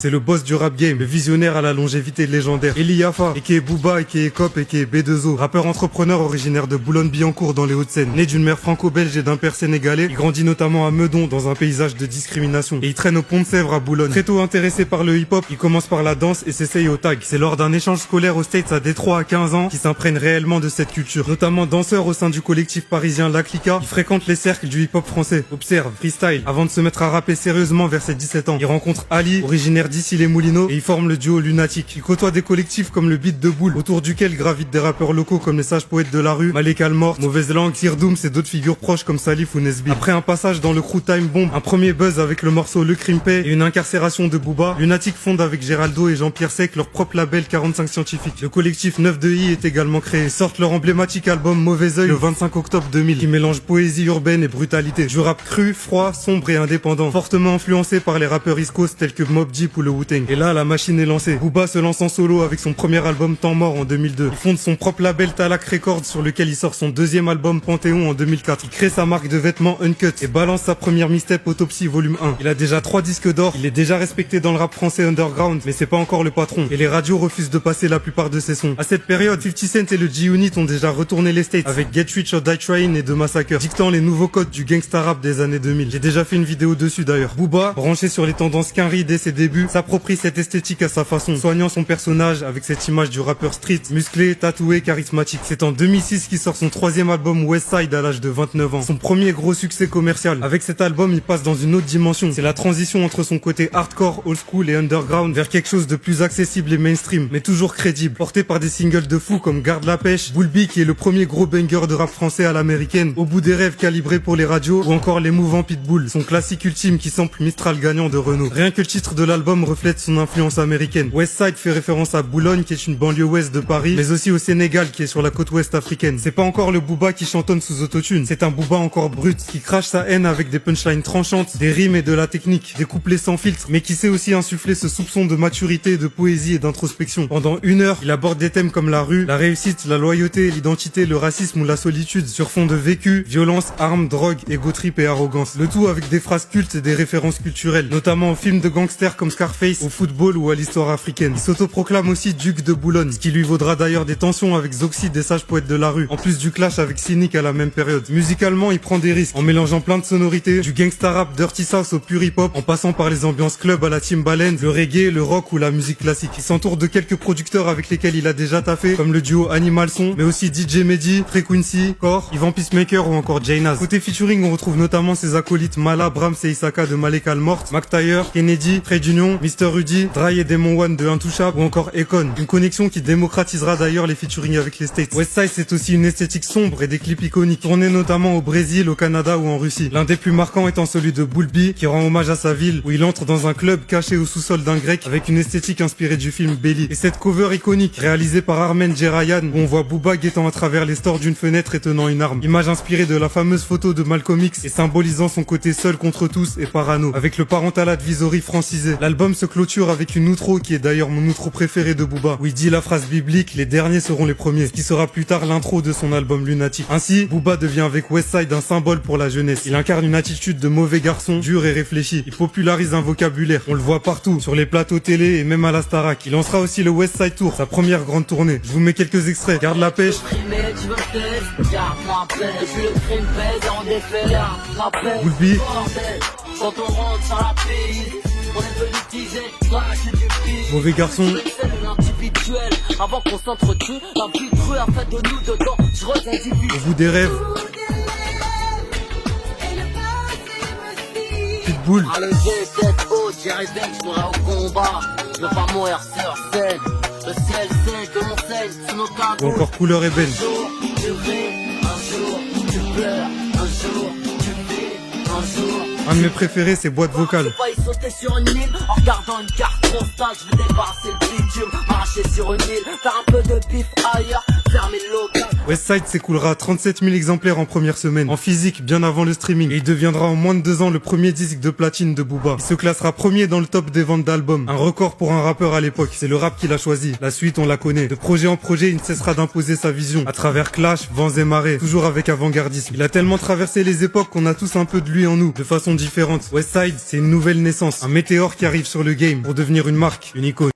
C'est le boss du rap game, le visionnaire à la longévité légendaire. Eli Yafa, aka Booba, aka Cop, aka B2O. Rappeur entrepreneur originaire de Boulogne-Billancourt dans les Hauts-de-Seine. Né d'une mère franco-belge et d'un père sénégalais, il grandit notamment à Meudon dans un paysage de discrimination. Et il traîne au Pont de Sèvres à Boulogne. Très tôt intéressé par le hip-hop, il commence par la danse et s'essaye au tag. C'est lors d'un échange scolaire aux States à Détroit à 15 ans qu'il s'imprègne réellement de cette culture. Notamment danseur au sein du collectif parisien La Clica, il fréquente les cercles du hip-hop français. Observe, freestyle, avant de se mettre à rapper sérieusement vers ses 17 ans. Il rencontre Ali, originaire d'Issy-les-Moulineaux, et ils forment le duo Lunatique. Ils côtoient des collectifs comme le Beat de Boule, autour duquel gravitent des rappeurs locaux comme les Sages Poètes de la Rue, Malek Almort, Mauvaise Langue, Sir Dooms et d'autres figures proches comme Salif ou Nesby. Après un passage dans le crew Time Bomb, un premier buzz avec le morceau Le Crime Paix et une incarcération de Booba, Lunatique fonde avec Géraldo et Jean-Pierre Sec leur propre label 45 Scientifiques. Le collectif 9 de I est également créé. Ils sortent leur emblématique album Mauvais Oeil le 25 octobre 2000, qui mélange poésie urbaine et brutalité. Du rap cru, froid, sombre et indépendant, fortement influencé par les rappeurs East Coast tels que Mobb Deep ou le Wu-Tang. Et là, la machine est lancée. Booba se lance en solo avec son premier album Temps Mort en 2002. Il fonde son propre label Talak Records sur lequel il sort son deuxième album Panthéon en 2004. Il crée sa marque de vêtements Uncut et balance sa première mixtape Autopsie volume 1. Il a déjà 3 disques d'or, il est déjà respecté dans le rap français underground, mais c'est pas encore le patron. Et les radios refusent de passer la plupart de ses sons. À cette période, 50 Cent et le G-Unit ont déjà retourné les States avec Get Rich or Die Trying et The Massacre, dictant les nouveaux codes du gangsta rap des années 2000. J'ai déjà fait une vidéo dessus d'ailleurs. Booba, branché sur les tendances Quinry dès ses débuts, s'approprie cette esthétique à sa façon, soignant son personnage avec cette image du rappeur street, musclé, tatoué, charismatique. C'est en 2006 qu'il sort son 3e album Westside à l'âge de 29 ans. Son premier gros succès commercial. Avec cet album, il passe dans une autre dimension. C'est la transition entre son côté hardcore, old school et underground vers quelque chose de plus accessible et mainstream, mais toujours crédible. Porté par des singles de fou comme Garde la pêche, Boulby qui est le premier gros banger de rap français à l'américaine, Au bout des rêves calibré pour les radios, ou encore L'émouvant Pitbull, son classique ultime qui sample Mistral gagnant de Renault. Rien que le titre de l'album reflète son influence américaine. Westside fait référence à Boulogne qui est une banlieue ouest de Paris, mais aussi au Sénégal qui est sur la côte ouest africaine. C'est pas encore le Booba qui chantonne sous autotune, c'est un Booba encore brut, qui crache sa haine avec des punchlines tranchantes, des rimes et de la technique, des couplets sans filtre, mais qui sait aussi insuffler ce soupçon de maturité, de poésie et d'introspection. Pendant 1 heure, il aborde des thèmes comme la rue, la réussite, la loyauté, l'identité, le racisme ou la solitude, sur fond de vécu, violence, armes, drogue, ego trip et arrogance. Le tout avec des phrases cultes et des références culturelles, notamment aux films de gangsters comme Scarface, au football ou à l'histoire africaine. Il s'autoproclame aussi duc de Boulogne, ce qui lui vaudra d'ailleurs des tensions avec Zoxy des Sages Poètes de la Rue, en plus du clash avec Cynic à la même période. Musicalement, il prend des risques, en mélangeant plein de sonorités, du gangsta rap dirty south au pur hip-hop, en passant par les ambiances club à la Timbaland, le reggae, le rock ou la musique classique. Il s'entoure de quelques producteurs avec lesquels il a déjà taffé, comme le duo Animal Son, mais aussi DJ Mehdi, Frequency, Core, Ivan Peacemaker ou encore Jay Naz. Côté featuring, on retrouve notamment ses acolytes Mala, Brahms et Isaka de Malek Almort, McTyre, Kennedy, Trade Union, Mr. Rudy, Dry et Demon One de Intouchable ou encore Econ. Une connexion qui démocratisera d'ailleurs les featuring avec les States. Westside, c'est aussi une esthétique sombre et des clips iconiques, tournés notamment au Brésil, au Canada ou en Russie. L'un des plus marquants étant celui de Boulby, qui rend hommage à sa ville, où il entre dans un club caché au sous-sol d'un grec avec une esthétique inspirée du film Belly. Et cette cover iconique, réalisée par Armen Jerayan, où on voit Booba guettant à travers les stores d'une fenêtre et tenant une arme. Image inspirée de la fameuse photo de Malcolm X et symbolisant son côté seul contre tous et parano, avec le parental advisory francisé. L'album se clôture avec une outro qui est d'ailleurs mon outro préféré de Booba, où il dit la phrase biblique « Les derniers seront les premiers », ce qui sera plus tard l'intro de son album Lunatique. Ainsi, Booba devient avec Westside un symbole pour la jeunesse. Il incarne une attitude de mauvais garçon, dur et réfléchi. Il popularise un vocabulaire. On le voit partout, sur les plateaux télé et même à la Starac. Il lancera aussi le Westside Tour, sa première grande tournée. Je vous mets quelques extraits. Garde la pêche. Boulby. Mauvais garçon. Au bout des rêves. Pitbull. Ou encore Couleur ébène. Un de mes préférés, c'est Boîte vocale. Je vais pas y sauter sur une île en regardant une carte postale. Je vais débarrasser le bitume, marcher sur une île, faire un peu de bif ailleurs. fermer le local. Westside s'écoulera 37 000 exemplaires en première semaine, en physique bien avant le streaming, et il deviendra en moins de 2 ans le premier disque de platine de Booba. Il se classera premier dans le top des ventes d'albums, un record pour un rappeur à l'époque. C'est le rap qu'il a choisi, la suite on la connaît. De projet en projet, il ne cessera d'imposer sa vision, à travers Clash, Vents et Marées, toujours avec avant-gardisme. Il a tellement traversé les époques qu'on a tous un peu de lui en nous, de façon différente. Westside, c'est une nouvelle naissance, un météore qui arrive sur le game pour devenir une marque, une icône.